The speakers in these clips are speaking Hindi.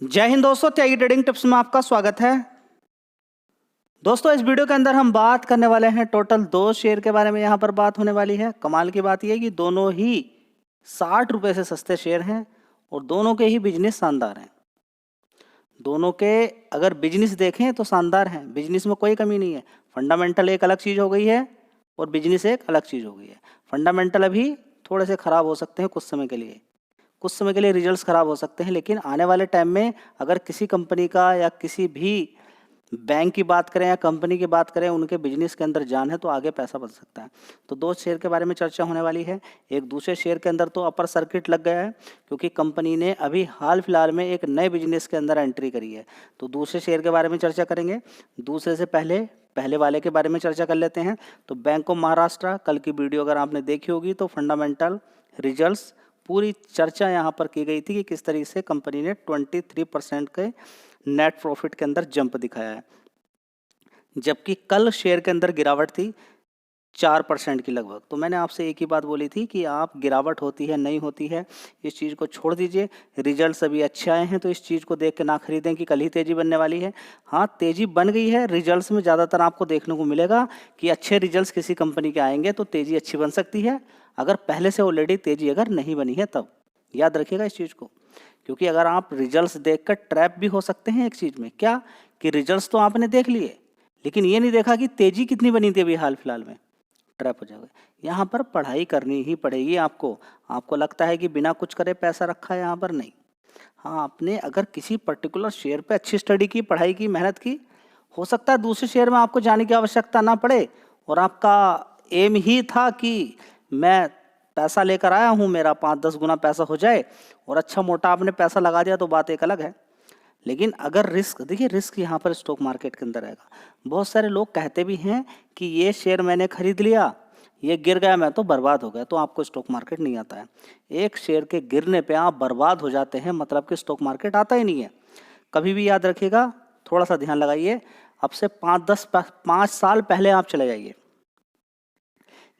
जय हिंद दोस्तों, त्यागी ट्रेडिंग टिप्स में आपका स्वागत है। दोस्तों, इस वीडियो के अंदर हम बात करने वाले हैं टोटल 2 शेयर के बारे में। यहाँ पर बात होने वाली है। कमाल की बात यह है कि दोनों ही 60 रुपए से सस्ते शेयर हैं और दोनों के ही बिजनेस शानदार हैं। दोनों के अगर बिजनेस देखें तो शानदार हैं, बिजनेस में कोई कमी नहीं है। फंडामेंटल एक अलग चीज़ हो गई है और बिजनेस एक अलग चीज़ हो गई है। फंडामेंटल अभी थोड़े से ख़राब हो सकते हैं कुछ समय के लिए रिजल्ट्स ख़राब हो सकते हैं, लेकिन आने वाले टाइम में अगर किसी कंपनी का या किसी भी बैंक की बात करें या कंपनी की बात करें, उनके बिजनेस के अंदर जान है तो आगे पैसा बन सकता है। तो 2 शेयर के बारे में चर्चा होने वाली है। एक दूसरे शेयर के अंदर तो अपर सर्किट लग गया है क्योंकि कंपनी ने अभी हाल फिलहाल में एक नए बिजनेस के अंदर एंट्री करी है। तो दूसरे शेयर के बारे में चर्चा करेंगे। दूसरे से पहले वाले के बारे में चर्चा कर लेते हैं। तो बैंक ऑफ महाराष्ट्र, कल की वीडियो अगर आपने देखी होगी तो फंडामेंटल रिजल्ट्स पूरी चर्चा यहाँ पर की गई थी कि किस तरीके से कंपनी ने 23% के नेट प्रॉफिट के अंदर जंप दिखाया है, जबकि कल शेयर के अंदर गिरावट थी 4% की लगभग। तो मैंने आपसे एक ही बात बोली थी कि आप गिरावट होती है नहीं होती है इस चीज़ को छोड़ दीजिए। रिजल्ट्स अभी अच्छे आए हैं तो इस चीज़ को देख के ना खरीदें कि कल ही तेज़ी बनने वाली है। हाँ, तेज़ी बन गई है। रिजल्ट्स में ज़्यादातर आपको देखने को मिलेगा कि अच्छे रिजल्ट्स किसी कंपनी के आएंगे तो तेज़ी अच्छी बन सकती है, अगर पहले से ऑलरेडी तेज़ी अगर नहीं बनी है तब। याद रखिएगा इस चीज़ को, क्योंकि अगर आप रिजल्ट्स देखकर ट्रैप भी हो सकते हैं एक चीज़ में। क्या कि रिजल्ट्स तो आपने देख लिए लेकिन ये नहीं देखा कि तेज़ी कितनी बनी थी अभी हाल फिलहाल में, ट्रैप हो जाओगे। यहाँ पर पढ़ाई करनी ही पड़ेगी आपको लगता है कि बिना कुछ करे पैसा रखा है, यहाँ पर नहीं। हाँ, आपने अगर किसी पर्टिकुलर शेयर पे अच्छी स्टडी की, पढ़ाई की, मेहनत की, हो सकता है दूसरे शेयर में आपको जाने की आवश्यकता ना पड़े और आपका एम ही था कि मैं पैसा लेकर आया हूँ, मेरा 5-10 गुना पैसा हो जाए, और अच्छा मोटा आपने पैसा लगा दिया तो बात एक अलग है। लेकिन अगर रिस्क, देखिए रिस्क यहाँ पर स्टॉक मार्केट के अंदर रहेगा। बहुत सारे लोग कहते भी हैं कि ये शेयर मैंने खरीद लिया, ये गिर गया, मैं तो बर्बाद हो गया। तो आपको स्टॉक मार्केट नहीं आता है। एक शेयर के गिरने पे आप बर्बाद हो जाते हैं, मतलब कि स्टॉक मार्केट आता ही नहीं है। कभी भी याद रखिएगा, थोड़ा सा ध्यान लगाइए। अब से 5 साल पहले आप चले जाइए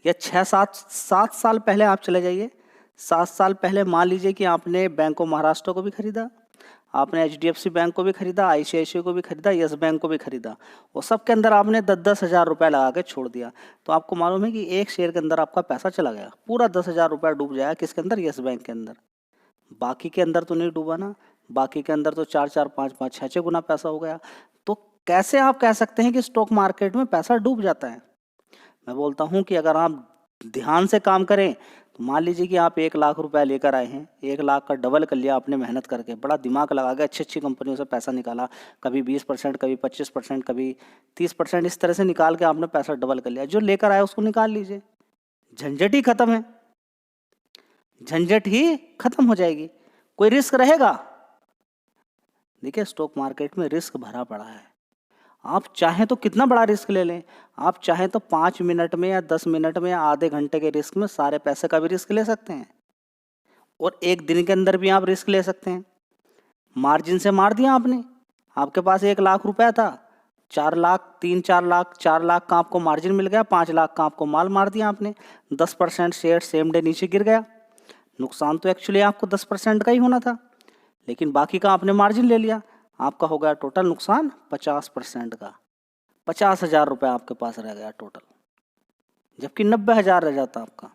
या 6-7 साल पहले आप चले जाइए। 7 साल पहले मान लीजिए कि आपने बैंक ऑफ महाराष्ट्र को भी खरीदा, आपने HDFC बैंक को भी खरीदा, ICICI को भी खरीदा, यस बैंक को भी खरीदा, और सब के अंदर आपने 10-10 हज़ार रुपये लगा के छोड़ दिया। तो आपको मालूम है कि एक शेयर के अंदर आपका पैसा चला गया, पूरा 10,000 रुपया डूब जाएगा। किसके अंदर? यस बैंक के अंदर। बाकी के अंदर तो नहीं डूबा ना, बाकी के अंदर तो 4-4, 5-5, 6-6 गुना पैसा हो गया। तो कैसे आप कह सकते हैं कि स्टॉक मार्केट में पैसा डूब जाता है? मैं बोलता हूँ कि अगर आप ध्यान से काम करें तो मान लीजिए कि आप 1 लाख रुपया लेकर आए हैं, 1 लाख का डबल कर लिया आपने मेहनत करके, बड़ा दिमाग लगा के अच्छी अच्छी कंपनियों से पैसा निकाला, कभी 20%, कभी 25%, कभी 30%, इस तरह से निकाल के आपने पैसा डबल कर लिया। जो लेकर आए उसको निकाल लीजिए, झंझट ही खत्म है, झंझट ही खत्म हो जाएगी। कोई रिस्क रहेगा? देखिए, स्टॉक मार्केट में रिस्क भरा पड़ा है। आप चाहें तो कितना बड़ा रिस्क ले लें, आप चाहें तो 5 मिनट में या 10 मिनट में या आधे घंटे के रिस्क में सारे पैसे का भी रिस्क ले सकते हैं, और एक दिन के अंदर भी आप रिस्क ले सकते हैं। मार्जिन से मार दिया आपने, आपके पास 1 लाख रुपया था, 4 लाख, 3-4 लाख, 4 लाख का आपको मार्जिन मिल गया, 5 लाख का आपको माल मार दिया आपने। 10% शेयर सेम डे नीचे गिर गया, नुकसान तो एक्चुअली आपको 10% का ही होना था, लेकिन बाकी का आपने मार्जिन ले लिया। आपका हो गया टोटल नुकसान 50% का, 50,000 रुपये आपके पास रह गया टोटल, जबकि 90,000 रह जाता आपका।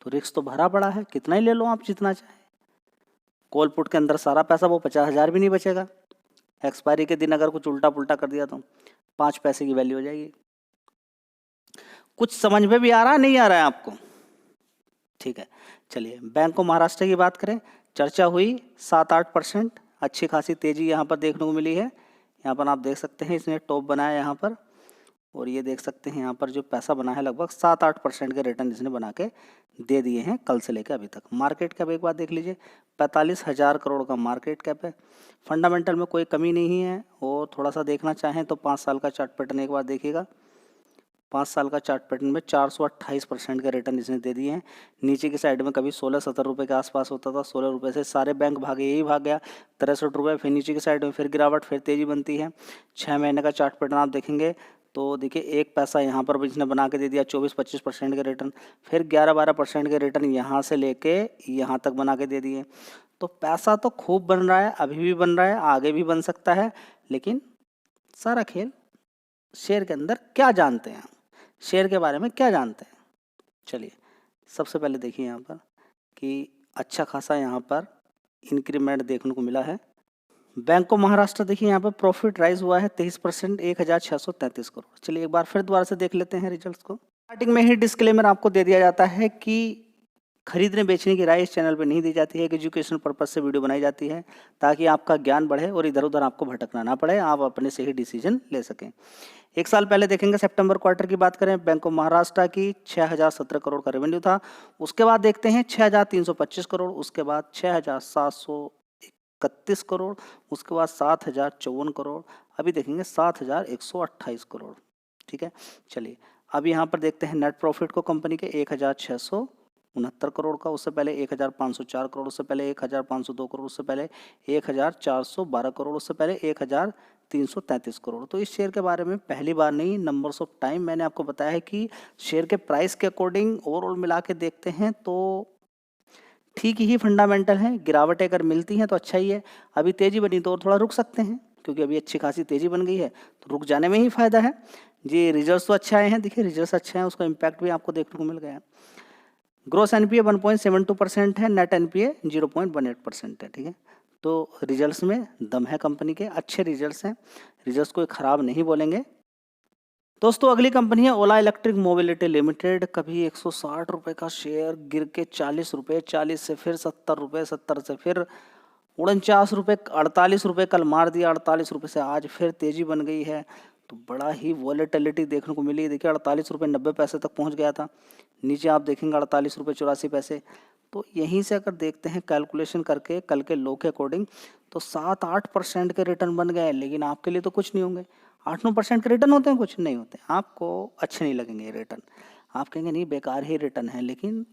तो रिस्क तो भरा पड़ा है, कितना ही ले लो आप, जितना चाहे। कॉल पुट के अंदर सारा पैसा, वो 50,000 भी नहीं बचेगा। एक्सपायरी के दिन अगर कुछ उल्टा पुल्टा कर दिया तो 5 पैसे की वैल्ययो हो जाएगी। कुछ समझ में भी आ रहा है, नहीं आ रहा है आपको? ठीक है, चलिए बैंक ऑफ महाराष्ट्र की बात करें। चर्चा हुई 7-8%, अच्छी खासी तेज़ी यहाँ पर देखने को मिली है। यहाँ पर आप देख सकते हैं इसने टॉप बनाया यहाँ पर, और ये देख सकते हैं यहाँ पर जो पैसा बना है लगभग 7-8% के रिटर्न इसने बना के दे दिए हैं कल से लेकर अभी तक। मार्केट कैप एक बार देख लीजिए, 45,000 करोड़ का मार्केट कैप है। फंडामेंटल में कोई कमी नहीं है, और थोड़ा सा देखना चाहें तो 5 साल का चार्ट पैटर्न एक बार देखिएगा। 5 साल का चार्ट पैटर्न में 428% के रिटर्न इसने दे दिए हैं। नीचे की साइड में कभी 16-17 रुपये के आसपास होता था, 16 रुपये से सारे बैंक भागे, यही भाग गया 63 रुपये। फिर नीचे की साइड में फिर गिरावट, फिर तेज़ी बनती है। 6 महीने का चार्ट पैटर्न आप देखेंगे तो देखिए 1 पैसा यहाँ पर भी इसने बना के दे दिया 24-25% के रिटर्न, फिर 11-12% के रिटर्न यहाँ से लेके यहाँ तक बना के दे दिए। तो पैसा तो खूब बन रहा है, अभी भी बन रहा है, आगे भी बन सकता है, लेकिन सारा खेल शेयर के अंदर क्या जानते हैं, शेयर के बारे में क्या जानते हैं। चलिए सबसे पहले देखिए यहाँ पर कि अच्छा खासा यहाँ पर इंक्रीमेंट देखने को मिला है। बैंक ऑफ महाराष्ट्र देखिए यहाँ पर प्रॉफिट राइज हुआ है 23%, 1633 करोड़। चलिए एक बार फिर दोबारा से देख लेते हैं रिजल्ट्स को। स्टार्टिंग में ही डिस्क्लेमर आपको दे दिया जाता है कि खरीदने बेचने की राय इस चैनल पर नहीं दी जाती है, एक एजुकेशन पर्पज से वीडियो बनाई जाती है ताकि आपका ज्ञान बढ़े और इधर उधर आपको भटकना ना पड़े, आप अपने से ही डिसीजन ले सकें। 1 साल पहले देखेंगे सितंबर क्वार्टर की बात करें, बैंक ऑफ महाराष्ट्र की 6017 करोड़ का रेवेन्यू था। उसके बाद देखते हैं 6325 करोड़, उसके बाद 6731 करोड़, उसके बाद 7054 करोड़, अभी देखेंगे 7128 करोड़। ठीक है, चलिए अब यहाँ पर देखते हैं नेट प्रॉफिट को कंपनी के 1669 करोड़ का, उससे पहले 1504 करोड़, उससे पहले 1502 करोड़, उससे पहले 1412 करोड़, उससे पहले 1333 करोड़। तो इस शेयर के बारे में पहली बार नहीं, नंबर्स ऑफ टाइम मैंने आपको बताया है कि शेयर के प्राइस के अकॉर्डिंग ओवरऑल मिला के देखते हैं तो ठीक ही फंडामेंटल है। गिरावट अगर मिलती है तो अच्छा ही है, अभी तेजी बनी तो और थोड़ा रुक सकते हैं क्योंकि अभी अच्छी खासी तेजी बन गई है, तो रुक जाने में ही फायदा है जी। रिजल्ट्स तो अच्छे आए हैं, देखिए रिजल्ट्स अच्छे हैं, उसका इम्पैक्ट भी आपको देखने को मिल गया है। ग्रोस एनपीए 1.72% है, नेट एनपीए 0.18% है। ठीक है, तो रिजल्ट्स में दम है, कंपनी के अच्छे रिजल्ट्स हैं, रिजल्ट्स कोई ख़राब नहीं बोलेंगे। दोस्तों अगली कंपनी है ओला इलेक्ट्रिक मोबिलिटी लिमिटेड। कभी 160 रुपये का शेयर गिर के 40 रुपये, 40 से फिर 70 रुपये, 70 से फिर 49 रुपये, 48 रुपये कल मार दिया, 48 रुपये से आज फिर तेज़ी बन गई है, तो बड़ा ही वॉलेटिलिटी देखने को मिली। देखिए 48 रुपये 90 पैसे तक पहुंच गया था, नीचे आप देखेंगे 48 रुपये 84 पैसे। तो यहीं से अगर देखते हैं कैलकुलेशन करके कल के लो के अकॉर्डिंग तो 7-8% के रिटर्न बन गए, लेकिन आपके लिए तो कुछ नहीं होंगे। 8-9% के रिटर्न होते हैं, कुछ नहीं होते, आपको अच्छे नहीं लगेंगे रिटर्न, आप कहेंगे नहीं बेकार ही रिटर्न है। लेकिन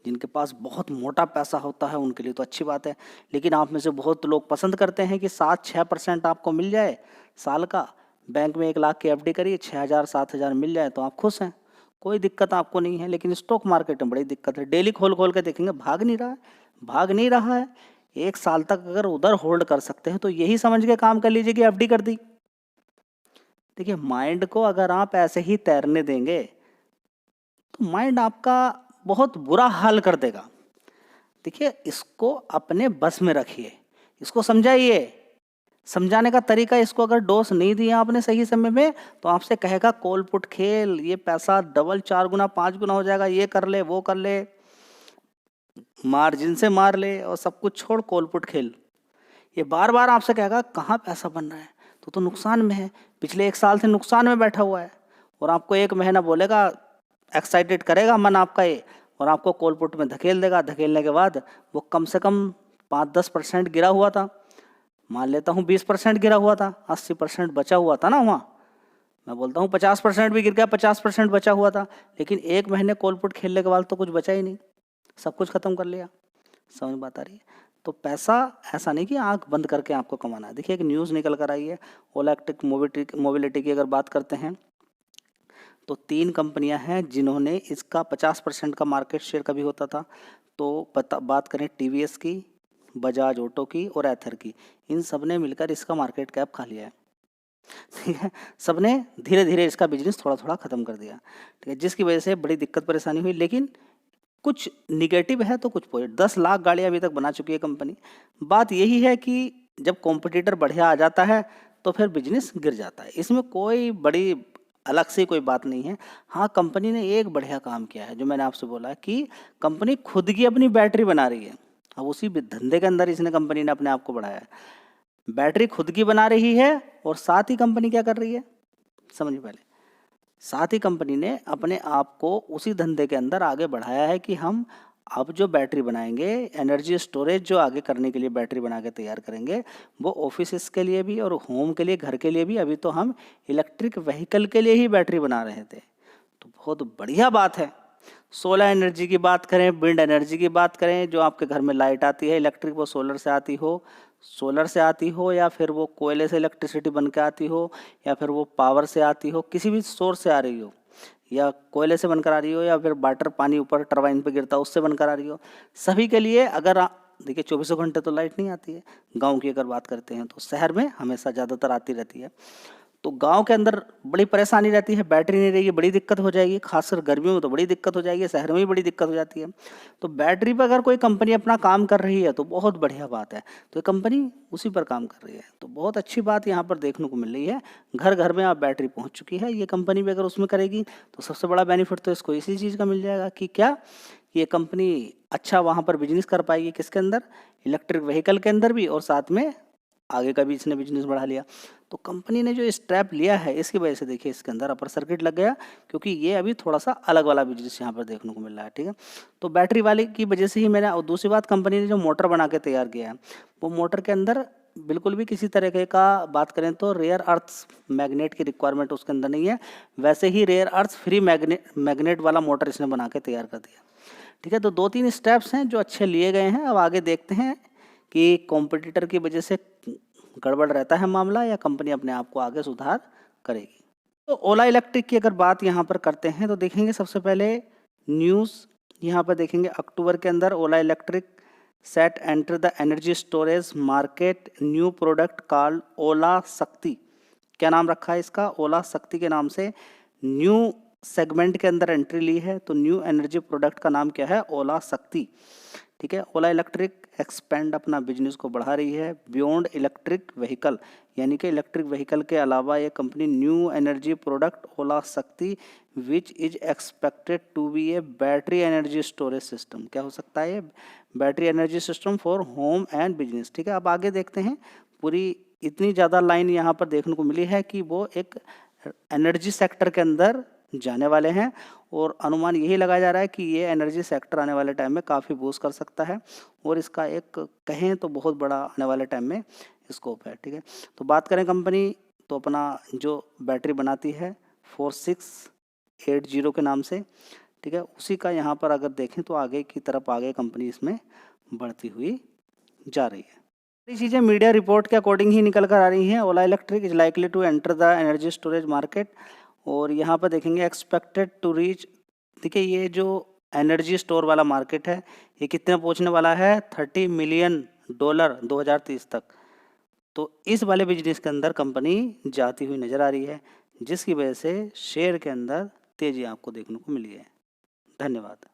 जिनके पास बहुत मोटा पैसा होता है उनके लिए तो अच्छी बात है। लेकिन आप में से बहुत लोग पसंद करते हैं कि 7-6% आपको मिल जाए साल का, बैंक में 1 लाख की एफडी करिए, 6000-7000 मिल जाए तो आप खुश हैं, कोई दिक्कत आपको नहीं है। लेकिन स्टॉक मार्केट में बड़ी दिक्कत है, डेली खोल खोल के देखेंगे भाग नहीं रहा है, भाग नहीं रहा है। 1 साल तक अगर उधर होल्ड कर सकते हैं तो यही समझ के काम कर लीजिए कि एफडी कर दी। देखिए माइंड को अगर आप ऐसे ही तैरने देंगे तो माइंड आपका बहुत बुरा हाल कर देगा। देखिए इसको अपने बस में रखिए, इसको समझाइए, समझाने का तरीका, इसको अगर डोज नहीं दिया आपने सही समय में तो आपसे कहेगा कॉल पुट खेल, ये पैसा डबल 4 गुना 5 गुना हो जाएगा, ये कर ले वो कर ले, मार्जिन से मार ले और सब कुछ छोड़ कॉल पुट खेल। ये बार बार आपसे कहेगा कहाँ पैसा बन रहा है, तो नुकसान में है, पिछले 1 साल से नुकसान में बैठा हुआ है, और आपको 1 महीना बोलेगा, एक्साइटेड करेगा मन आपका ये, और आपको कॉल पुट में धकेल देगा। धकेलने के बाद वो कम से कम 5-10% गिरा हुआ था, मान लेता हूँ 20% गिरा हुआ था, 80% बचा हुआ था ना, वहाँ मैं बोलता हूँ 50% भी गिर गया, 50% बचा हुआ था, लेकिन 1 महीने कॉल पुट खेलने के बाद तो कुछ बचा ही नहीं, सब कुछ खत्म कर लिया। समझ बात आ रही है? तो पैसा ऐसा नहीं कि आंख बंद करके आपको कमाना है। देखिए एक न्यूज़ निकल कर आई है ओला इलेक्ट्रिक मोबिलिटी की, अगर बात करते हैं तो 3 कंपनियां हैं जिन्होंने इसका 50% का मार्केट शेयर कभी होता था। तो बात करें टीवीएस की, बजाज ऑटो की और एथर की, इन सब ने मिलकर इसका मार्केट कैप खा लिया है। ठीक है, सबने धीरे धीरे इसका बिजनेस थोड़ा थोड़ा ख़त्म कर दिया। ठीक है, जिसकी वजह से बड़ी दिक्कत परेशानी हुई, लेकिन कुछ निगेटिव है तो कुछ पॉजिटिव। 10 लाख गाड़ियाँ अभी तक बना चुकी है कंपनी। बात यही है कि जब कॉम्पिटिटर बढ़िया आ जाता है तो फिर बिजनेस गिर जाता है, इसमें कोई बड़ी अलग से कोई बात नहीं है। हाँ, कंपनी ने एक बढ़िया काम किया है, जो मैंने आपसे बोला कि कंपनी खुद की अपनी बैटरी बना रही है। अब उसी धंधे के अंदर इसने कंपनी ने अपने आप को बढ़ाया है, बैटरी खुद की बना रही है, और साथ ही कंपनी क्या कर रही है समझिए पहले, साथ ही कंपनी ने अपने आप को उसी धंधे के अंदर आगे बढ़ाया है कि हम अब जो बैटरी बनाएंगे, एनर्जी स्टोरेज जो आगे करने के लिए बैटरी बना के तैयार करेंगे, वो ऑफिस के लिए भी और होम के लिए, घर के लिए भी। अभी तो हम इलेक्ट्रिक व्हीकल के लिए ही बैटरी बना रहे थे, तो बहुत बढ़िया बात है। सोलर एनर्जी की बात करें, विंड एनर्जी की बात करें, जो आपके घर में लाइट आती है इलेक्ट्रिक वो सोलर से आती हो, सोलर से आती हो या फिर वो कोयले से इलेक्ट्रिसिटी बन के आती हो या फिर वो पावर से आती हो, किसी भी सोर्स से आ रही हो, या कोयले से बनकर आ रही हो या फिर वाटर पानी ऊपर टरबाइन पे गिरता है उससे बनकर आ रही हो, सभी के लिए अगर देखिए 24 घंटे तो लाइट नहीं आती है। गांव की अगर बात करते हैं तो शहर में हमेशा ज़्यादातर आती रहती है। तो गांव के अंदर बड़ी परेशानी रहती है, बैटरी नहीं रहेगी बड़ी दिक्कत हो जाएगी, खासकर गर्मियों में तो बड़ी दिक्कत हो जाएगी, शहर में भी बड़ी दिक्कत हो जाती है। तो बैटरी पर अगर कोई कंपनी अपना काम कर रही है तो बहुत बढ़िया बात है। तो ये कंपनी उसी पर काम कर रही है, तो बहुत अच्छी बात यहाँ पर देखने को मिल रही है। घर घर में अब बैटरी पहुँच चुकी है, ये कंपनी भी अगर उसमें करेगी तो सबसे बड़ा बेनिफिट तो इसको इसी चीज़ का मिल जाएगा कि क्या, ये कंपनी अच्छा वहाँ पर बिजनेस कर पाएगी, किसके अंदर, इलेक्ट्रिक व्हीकल के अंदर भी, और साथ में आगे का भी इसने बिजनेस बढ़ा लिया। तो कंपनी ने जो स्टेप लिया है इसकी वजह से देखिए इसके अंदर अपर सर्किट लग गया, क्योंकि ये अभी थोड़ा सा अलग वाला बिजनेस यहाँ पर देखने को मिल रहा है। ठीक है, तो बैटरी वाले की वजह से ही मैंने, और दूसरी बात कंपनी ने जो मोटर बना के तैयार किया है वो मोटर के अंदर बिल्कुल भी किसी तरह का बात करें तो रेयर अर्थ मैग्नेट की रिक्वायरमेंट उसके अंदर नहीं है, वैसे ही रेयर अर्थ फ्री मैग्नेट वाला मोटर इसने बना के तैयार कर दिया। ठीक है, तो 2-3 स्टेप्स हैं जो अच्छे लिए गए हैं। अब आगे देखते हैं कि कॉम्पिटिटर की वजह से गड़बड़ रहता है मामला या कंपनी अपने आप को आगे सुधार करेगी। तो ओला इलेक्ट्रिक की अगर बात यहाँ पर करते हैं तो देखेंगे सबसे पहले न्यूज़ यहाँ पर देखेंगे, अक्टूबर के अंदर Ola electric set enter the energy storage market new product called Ola Shakti. क्या नाम रखा है इसका, ओला शक्ति के नाम से न्यू सेगमेंट के अंदर एंट्री ली है। तो न्यू एनर्जी प्रोडक्ट का नाम क्या है, ओला शक्ति। ठीक है, ओला इलेक्ट्रिक एक्सपेंड अपना बिजनेस को बढ़ा रही है बियॉन्ड इलेक्ट्रिक व्हीकल, यानी कि इलेक्ट्रिक व्हीकल के अलावा ये company new energy product Ola Shakti which is expected to be a battery energy storage system. क्या हो सकता है, battery energy system for home and business. ठीक है, अब आगे देखते हैं, पूरी इतनी ज़्यादा लाइन यहाँ पर देखने को मिली है कि वो एक एनर्जी सेक्टर के अंदर जाने वाले हैं, और अनुमान यही लगाया जा रहा है कि ये एनर्जी सेक्टर आने वाले टाइम में काफ़ी बूस्ट कर सकता है, और इसका एक कहें तो बहुत बड़ा आने वाले टाइम में स्कोप है। ठीक है, तो बात करें कंपनी तो अपना जो बैटरी बनाती है 4680 के नाम से, ठीक है, उसी का यहाँ पर अगर देखें तो आगे की तरफ आगे कंपनी इसमें बढ़ती हुई जा रही है। ये चीज़ें मीडिया रिपोर्ट के अकॉर्डिंग ही निकल कर आ रही हैं। Ola electric is likely to enter the energy storage market, और यहाँ पर देखेंगे एक्सपेक्टेड टू रीच, देखिए ये जो एनर्जी स्टोर वाला मार्केट है ये कितने पहुँचने वाला है, $30 मिलियन 2030 तक। तो इस वाले बिजनेस के अंदर कंपनी जाती हुई नज़र आ रही है, जिसकी वजह से शेयर के अंदर तेज़ी आपको देखने को मिली है। धन्यवाद।